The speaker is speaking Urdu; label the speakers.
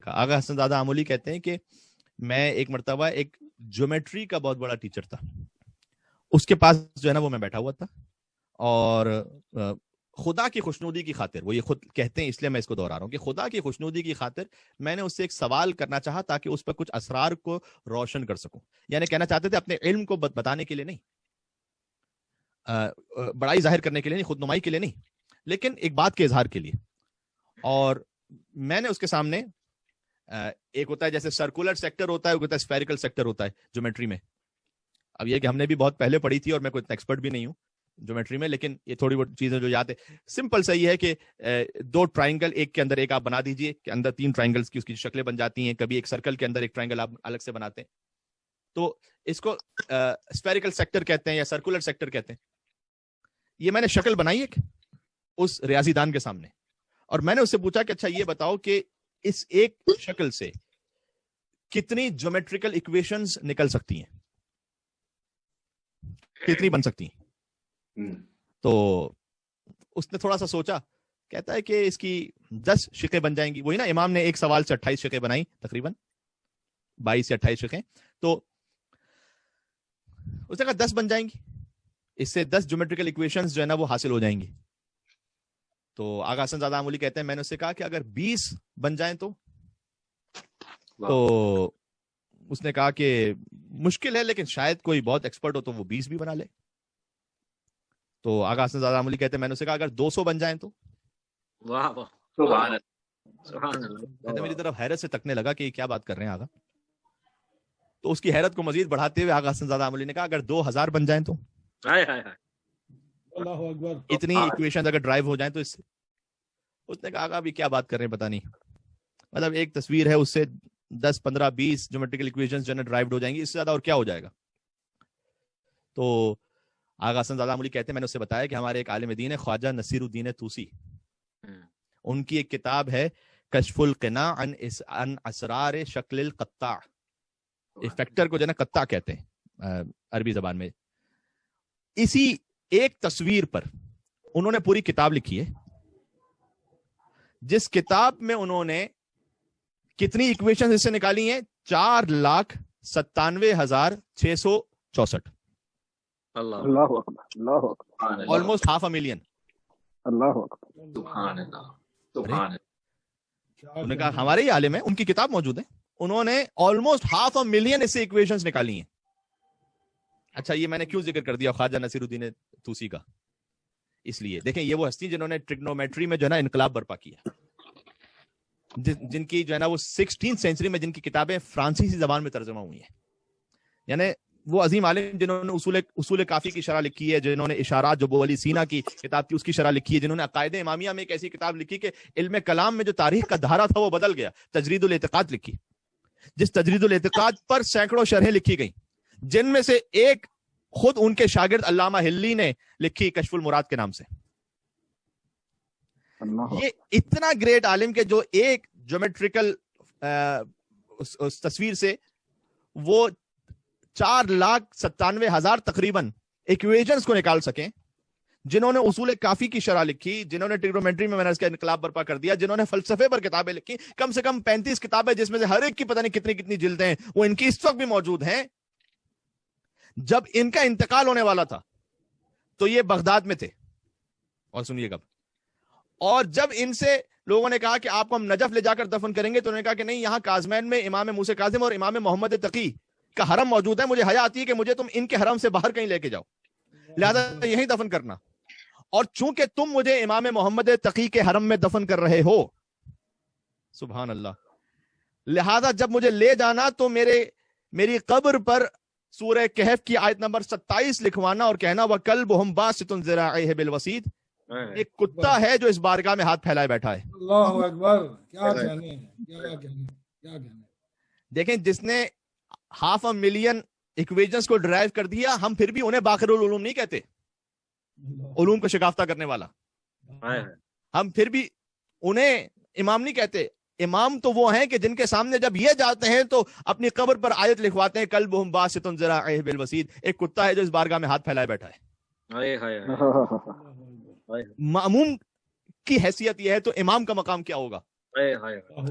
Speaker 1: دیکھا. آغا حسن زادہ آمولی کہتے ہیں کہ میں ایک مرتبہ ایک جیومیٹری کا بہت بڑا ٹیچر تھا, اس کے پاس جو ہے نا وہ میں بیٹھا ہوا تھا, اور خدا کی خوشنودی کی خاطر, وہ یہ خود کہتے ہیں اس لیے میں اس کو دہرا رہا ہوں کہ خدا کی خوشنودی کی خاطر میں نے اس سے ایک سوال کرنا چاہا تاکہ اس پر کچھ اسرار کو روشن کر سکوں. یعنی کہنا چاہتے تھے اپنے علم کو بتانے کے لیے نہیں, بڑائی ظاہر کرنے کے لیے نہیں, خود نمائی کے لیے نہیں, لیکن ایک بات کے اظہار کے لیے. اور میں نے اس کے سامنے ایک ہوتا ہے جیسے سرکولر سیکٹر ہوتا ہے, ایک ہوتا ہے اسفیریکل سیکٹر ہوتا ہے جیومیٹری میں. اب یہ کہ ہم نے بھی بہت پہلے پڑھی تھی اور میں کوئی ایکسپرٹ بھی نہیں ہوں جیومیٹری میں, لیکن یہ تھوڑی بہت چیزیں جو یاد ہے. سمپل سا یہ ہے کہ دو ٹرائنگل ایک کے اندر ایک آپ بنا دیجئے کہ اندر تین ٹرائنگلز کی اس کی شکلیں بن جاتی ہیں. کبھی ایک سرکل کے اندر ایک ٹرائنگل آپ الگ سے بناتے ہیں, تو اس کو اسفیریکل سیکٹر کہتے ہیں یا سرکولر سیکٹر کہتے ہیں. یہ میں نے شکل بنائی ایک اس ریاضی دان کے سامنے, اور میں نے اس سے پوچھا کہ اچھا یہ بتاؤ کہ اس ایک شکل سے کتنی جیومیٹریکل ایکویشنز نکل سکتی ہیں, کتنی بن سکتی ہیں. تو اس نے تھوڑا سا سوچا, کہتا ہے کہ اس کی 10 شقیں بن جائیں گی. وہی نا امام نے ایک سوال سے 28 شقیں بنائی, تقریباً 22 سے 28 شقیں, تو اس نے کہا 10 بن جائیں گی, اس سے 10 جیومیٹریکل ایکویشنز جو ہے نا وہ حاصل ہو جائیں گی. تو آغا حسن زادہ آمولی کہتے ہیں میں نے اس سے کہا کہ اگر 20 بن جائیں تو اس نے کہا کہ مشکل ہے, لیکن شاید کوئی بہت ایکسپرٹ ہو تو وہ 20 بھی بنا لے. تو آغا حسن زادہ آمولی کہتے ہیں میں نے اسے کہا اگر 200 بن جائیں تو.
Speaker 2: واہ واہ سبحان
Speaker 1: اللہ. میری طرف حیرت سے تکنے لگا کہ یہ کیا بات کر رہے ہیں آغا. تو اس کی حیرت کو مزید بڑھاتے ہوئے آغا حسن زادہ آمولی نے کہا اگر 2000 بن جائیں تو. اتنی ایکویشن اگر ڈرائیو ہو جائیں تو اس سے. اس نے کہا آغا بھی کیا بات کر رہے ہیں پتہ نہیں, مطلب ایک تصویر ہے اس سے 10 15 20 جیومیٹریکل ایکویشنز جو ہے ڈرائیوڈ ہو جائیں گی, اس سے زیادہ اور کیا ہو جائے گا. تو آغا حسن زادہ آمولی کہتے ہیں میں نے اس سے بتایا کہ ہمارے ایک عالم دین ہے خواجہ نصیر الدین طوسی, ان کی ایک کتاب ہے کشف القناع عن اسرار شکل القطاع. فیکٹر کو جو ہے نا قطاع کہتے ہیں عربی زبان میں. اسی ایک تصویر پر انہوں نے پوری کتاب لکھی ہے, جس کتاب میں انہوں نے کتنی ایکویشن اس سے نکالی ہیں 4,97,664. آلموسٹ 500,000. انہوں نے کہا ہمارے ہی عالم ہیں, ان کی کتاب موجود ہے, انہوں نے آلموسٹ 500,000 اس سے ایکویشنز نکالی ہیں. اچھا یہ میں نے کیوں ذکر کر دیا خواجہ نصیر الدین طوسی کا؟ اس لیے دیکھیں یہ وہ ہستی جنہوں نے ٹریگنومیٹری میں جو ہے نا انقلاب برپا کیا, جن کی جو ہے نا وہ 16th سینچری میں جن کی کتابیں فرانسیسی زبان میں ترجمہ ہوئی ہیں. یعنی وہ عظیم عالم جنہوں نے اصول کافی کی شرح لکھی ہے, جنہوں نے اشارات جو ابو علی سینا کی کتاب تھی اس کی شرح لکھی ہے, جنہوں نے عقائد امامیہ میں ایک ایسی کتاب لکھی کہ علم کلام میں جو تاریخ کا دھارا تھا وہ بدل گیا, تجرید الاعتقاد لکھی, جس تجرید الاعتقاد پر سینکڑوں شرحیں لکھی گئیں, جن میں سے ایک خود ان کے شاگرد علامہ ہلی نے لکھی کشف المراد کے نام سے. یہ اتنا گریٹ عالم کہ جو ایک جیومیٹریکل اس تصویر سے وہ 4,97,000 تقریباً ایکویشنز کو نکال سکیں, جنہوں نے اصول کافی کی شرح لکھی, جنہوں نے ٹریگنومیٹری میں نے اس کا انقلاب برپا کر دیا, جنہوں نے فلسفے پر کتابیں لکھی, کم سے کم 35 کتابیں جس میں سے ہر ایک کی پتہ نہیں کتنی کتنی جلدیں ہیں, وہ ان کی اس وقت بھی موجود ہیں. جب ان کا انتقال ہونے والا تھا تو یہ بغداد میں تھے, اور سنیے گا, اور جب ان سے لوگوں نے کہا کہ آپ کو ہم نجف لے جا کر دفن کریں گے, تو انہوں نے کہا کہ نہیں, یہاں کاظمین میں امام موسی کاظم اور امام محمد تقی کا حرم موجود ہے, مجھے حیا آتی ہے کہ مجھے تم ان کے حرم سے باہر کہیں لے کے جاؤ, لہذا یہیں دفن کرنا. اور چونکہ تم مجھے امام محمد تقی کے حرم میں دفن کر رہے ہو, سبحان اللہ, لہذا جب مجھے لے جانا تو میری قبر پر سورہ کہف کی آیت نمبر 27 لکھوانا اور کہنا وَكَلْبُهُمْ بَاسِطٌ ذِرَاعَيْهِ بِالْوَسِيدِ, ایک کتا ہے جو اس بارگاہ میں ہاتھ پھیلائے بیٹھا ہے.
Speaker 3: اللہ اکبر, کیا کہنے ہیں.
Speaker 1: دیکھیں جس نے 500,000 ایکویشنز کو ڈرائیو کر دیا, ہم پھر بھی انہیں باخر العلوم نہیں کہتے, علوم کو شکافتہ کرنے والا, ہم پھر بھی انہیں امام نہیں کہتے. امام تو وہ ہیں کہ جن کے سامنے جب یہ جاتے ہیں تو اپنی قبر پر آیت لکھواتے ہیں کلبہم باسط ذراعیہ بالوسید, ایک کتا ہے جو اس بارگاہ میں ہاتھ پھیلائے بیٹھا ہے. مأموم کی حیثیت یہ ہے تو امام کا مقام کیا ہوگا؟